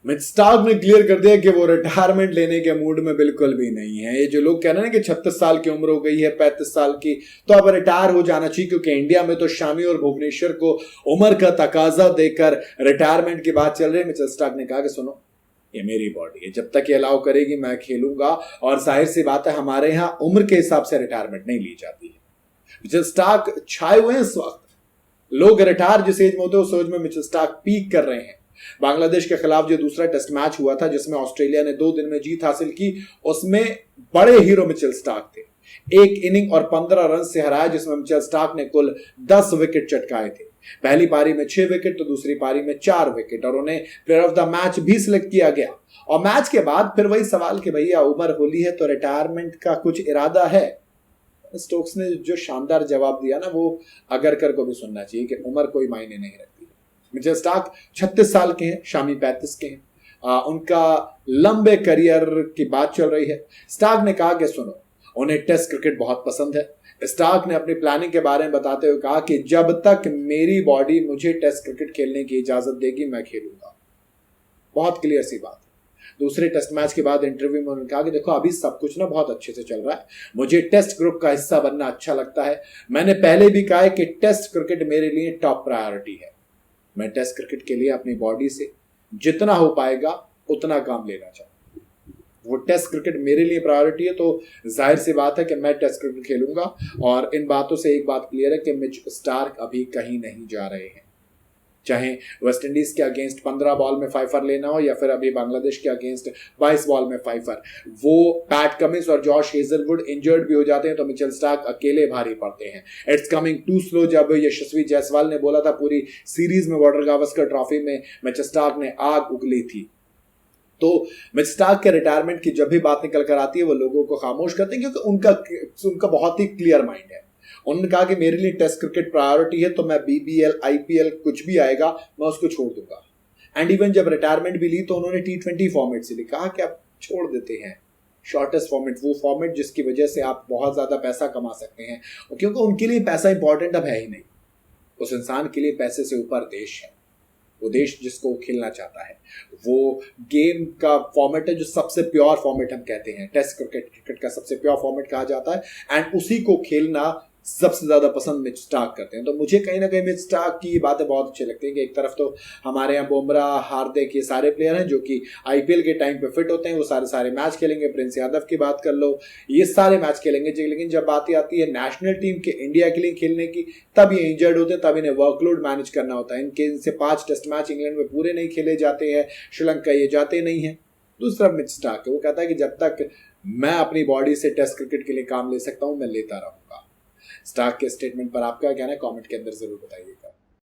Mitch Stark ने clear कर दिया कि वो रिटायरमेंट लेने के मूड में बिल्कुल भी नहीं है। ये जो लोग कह रहे हैं कि 36 साल की उम्र हो गई है, 35 साल की, तो अब रिटायर हो जाना चाहिए, क्योंकि इंडिया में तो शामी और भुवनेश्वर को उम्र का तकाजा देकर रिटायरमेंट की बात चल रही है। मिचेल स्टार्क ने कहा कि सुनो, ये मेरी बॉडी है, जब तक ये अलाउ करेगी मैं खेलूंगा, और जाहिर सी बात है हमारे यहाँ उम्र के हिसाब से रिटायरमेंट नहीं ली जाती है। मिचेल स्टार्क छाए हुए हैं इस वक्त, लोग रिटायर जिस एज में होते हैं उस एज में मिचेल स्टार्क पीक कर रहे हैं। बांग्लादेश के खिलाफ जो दूसरा टेस्ट मैच हुआ था जिसमें ऑस्ट्रेलिया ने 2 दिन में जीत हासिल की, उसमें बड़े हीरो मिचेल स्टार्क थे। एक इनिंग और 15 रन से हराया, जिसमें मिचेल स्टार्क ने कुल 10 विकेट चटकाए थे। पहली पारी में 6 विकेट तो दूसरी पारी में 4 विकेट, और उन्हें प्लेयर ऑफ द मैच भी सिलेक्ट किया गया। और मैच के बाद फिर वही सवाल कि भैया उम्र होली है तो रिटायरमेंट का कुछ इरादा है? स्टोक्स ने जो शानदार जवाब दिया ना, वो अगरकर को भी सुनना चाहिए कि उम्र कोई मायने नहीं रखती। मिचेल स्टार्क 36 साल के हैं, शामी 35 के हैं। उनका लंबे करियर की बात चल रही है। स्टार्क ने कहा कि सुनो, उन्हें टेस्ट क्रिकेट बहुत पसंद है। स्टार्क ने अपनी प्लानिंग के बारे में बताते हुए कहा कि जब तक मेरी बॉडी मुझे टेस्ट क्रिकेट खेलने की इजाजत देगी मैं खेलूंगा। बहुत क्लियर सी बात। दूसरे टेस्ट मैच के बाद इंटरव्यू में उन्होंने कहा कि देखो अभी सब कुछ ना बहुत अच्छे से चल रहा है, मुझे टेस्ट ग्रुप का हिस्सा बनना अच्छा लगता है। मैंने पहले भी कहा है कि टेस्ट क्रिकेट मेरे लिए टॉप प्रायोरिटी है। मैं टेस्ट क्रिकेट के लिए अपनी बॉडी से जितना हो पाएगा उतना काम लेना चाहूँ। वो टेस्ट क्रिकेट मेरे लिए प्रायोरिटी है, तो जाहिर सी बात है कि मैं टेस्ट क्रिकेट खेलूंगा। और इन बातों से एक बात क्लियर है कि मिच स्टार्क अभी कहीं नहीं जा रहे हैं। चाहे वेस्ट इंडीज के अगेंस्ट 15 बॉल में 5 लेना हो, या फिर अभी बांग्लादेश के अगेंस्ट 22 बॉल में 5, वो पैट कमिंस और जॉश हेजलवुड इंजर्ड भी हो जाते हैं तो मिचेल स्टार्क अकेले भारी पड़ते हैं। इट्स कमिंग टू स्लो, जब यशस्वी जायसवाल ने बोला था पूरी सीरीज में वाटर गावस्कर ट्रॉफी में मिचेल स्टार्क ने आग उगली थी। तो मिचेल स्टार्क के रिटायरमेंट की जब भी बात निकल कर आती है वो लोगों को खामोश करते हैं, क्योंकि उनका बहुत ही क्लियर माइंड है। उन्होंने कहा कि मेरे लिए टेस्ट क्रिकेट प्रायोरिटी है, तो मैं बीबीएल आईपीएल कुछ भी आएगा मैं उसको छोड़ दूंगा। एंड इवन जब रिटायरमेंट भी ली तो उन्होंने T20 फॉर्मेट से भी कहा कि आप छोड़ देते हैं शॉर्टेस्ट फॉर्मेट, वो फॉर्मेट जिसकी वजह से आप बहुत ज्यादा पैसा कमा सकते हैं, क्योंकि उनके लिए पैसा इंपॉर्टेंट अब है ही नहीं। उस इंसान के लिए पैसे से ऊपर देश है, वो देश जिसको वो खेलना चाहता है। वो गेम का फॉर्मेट है जो सबसे प्योर फॉर्मेट हम कहते हैं, टेस्ट क्रिकेट का सबसे प्योर फॉर्मेट कहा जाता है, एंड उसी को खेलना सबसे ज्यादा पसंद मिच स्टार्क करते हैं। तो मुझे कहीं ना कहीं मिच स्टार्क की बातें बहुत अच्छी लगती हैं कि एक तरफ तो हमारे यहाँ बुमराह, हार्दिक, ये सारे प्लेयर हैं जो कि आईपीएल के टाइम पे फिट होते हैं, वो सारे मैच खेलेंगे। प्रिंस यादव की बात कर लो, ये सारे मैच खेलेंगे। लेकिन जब बात आती है नेशनल टीम के इंडिया के लिए खेलने की, तब ये इंजर्ड होते हैं, तब इन्हें वर्कलोड मैनेज करना होता है। इनसे 5 टेस्ट मैच इंग्लैंड में पूरे नहीं खेले जाते हैं, श्रीलंका ये जाते नहीं है। दूसरा मिच स्टार्क है, वो कहता है कि जब तक मैं अपनी बॉडी से टेस्ट क्रिकेट के लिए काम ले सकता हूं मैं लेता रहूंगा। स्टार्क के स्टेटमेंट पर आपका क्या कहना है, कमेंट के अंदर जरूर बताइएगा।